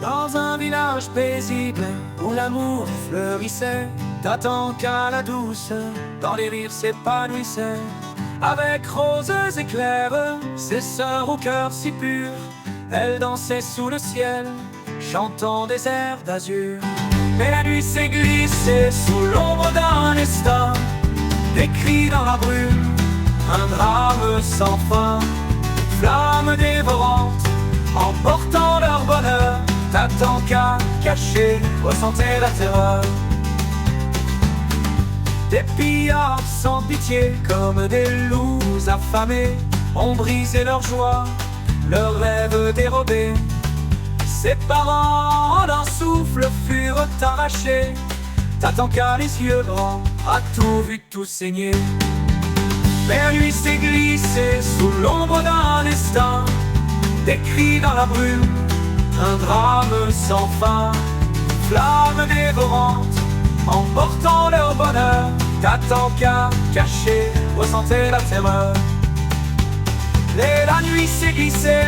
Dans un village paisible où l'amour fleurissait, Tatanka la douce, dans les rires s'épanouissait. Avec roses éclairs, ses sœurs au cœur si pur, elles dansaient sous le ciel, chantant des airs d'azur. Mais la nuit s'est glissée sous l'ombre d'un destin, des cris dans la brume, un drame sans fin. Flammes dévorantes, emportant leur bonheur, Tatanka, caché, ressentait la terreur. Des pillards sans pitié, comme des loups affamés, ont brisé leur joie, leurs rêves dérobés. Ses parents, en un souffle, furent arrachés. Tatanka, les yeux grands, a tout vu, tout saigné. Mais la nuit s'est glissée sous l'ombre d'un destin, des cris dans la brume, un drame sans fin. Flammes dévorantes, emportant leur bonheur, Tatanka, caché, ressentait la terreur. Et la nuit s'est glissée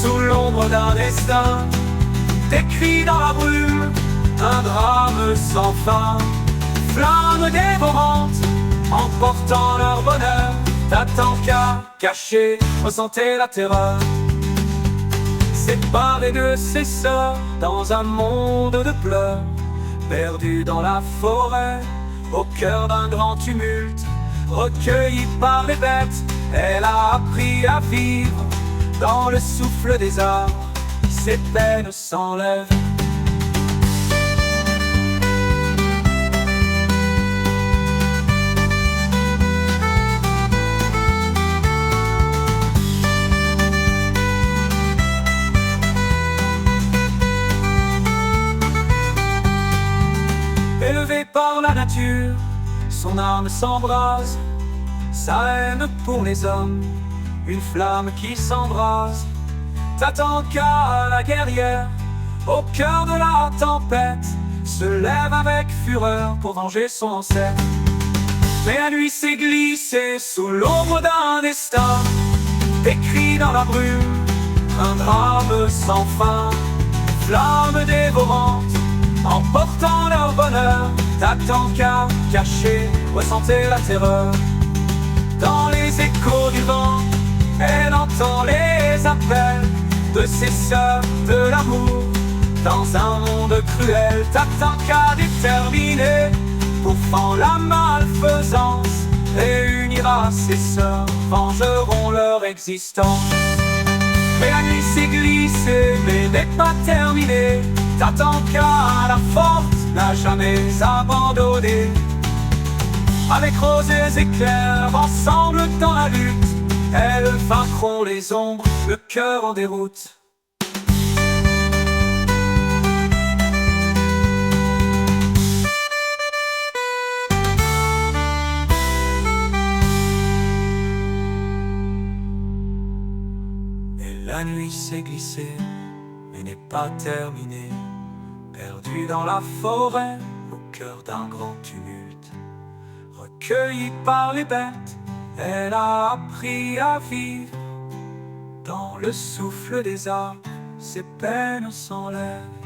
sous l'ombre d'un destin, des cris dans la brume, un drame sans fin. Flammes dévorantes, emportant leur bonheur, Tatanka, caché, ressentait la terreur. Séparé de ses sœurs dans un monde de pleurs, perdu dans la forêt, au cœur d'un grand tumulte, recueillie par les bêtes, elle a appris à vivre dans le souffle des arbres, ses peines s'enlèvent. Élevé par la nature, son âme s'embrase, sa haine pour les hommes, une flamme qui s'embrase. Tatanka, la guerrière, au cœur de la tempête, se lève avec fureur pour venger son ancêtre. Mais la nuit s'est glissée sous l'ombre d'un destin, des cris dans la brume, un drame sans fin. Flammes dévorantes, emportant leur bonheur, Tatanka, caché, ressentait la terreur. Dans les échos du vent, elle entend les appels de ses sœurs de l'amour. Dans un monde cruel, Tatanka déterminé, pourfend la malfaisance, réunira ses sœurs, vengeront leur existence. Mais la nuit s'est glissée, mais n'est pas terminée. Tatanka, la forte, n'a jamais abandonné. Avec roses et éclairs, ensemble dans la lutte, elles vaincront les ombres, le cœur en déroute. Et la nuit s'est glissée, mais n'est pas terminée. Perdue dans la forêt, au cœur d'un grand tumulte, recueillie par les bêtes, elle a appris à vivre. Dans le souffle des arbres, ses peines s'enlèvent.